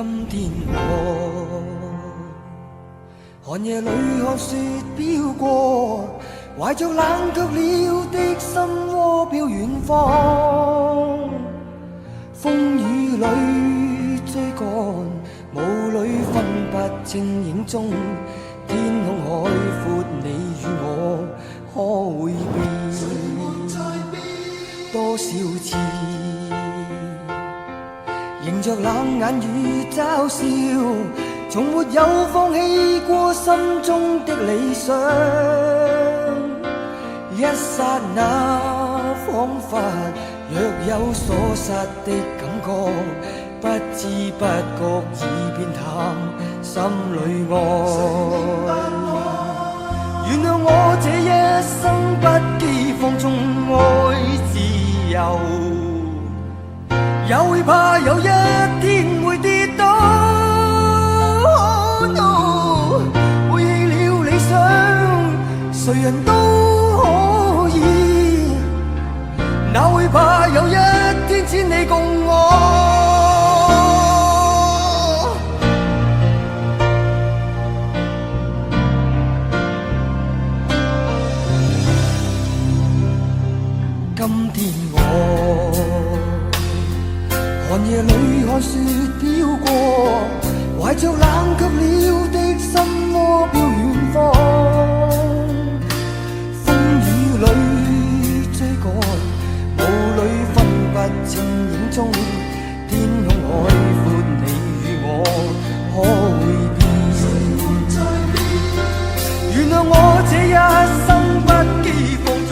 今天我寒夜裏看雪飄過，懷着冷卻了的心窩飄遠方。風雨裏追趕，霧裏分不清影蹤。天空海闊，你與我可會變？多少次迎着冷眼與嘲笑，從沒有放棄過心中的理想。一剎那彷彿若有所失的感覺，不知不覺已變淡心裏愛。原諒我這一生不羈放縱愛自由，也會怕有一天會跌倒。背棄了理想，誰人都可以，哪會怕有一天千里共我。今天我寒夜裏看雪飄過，懷着冷卻了的心窩飄遠方。風雨裏追趕，霧裏分不清影蹤。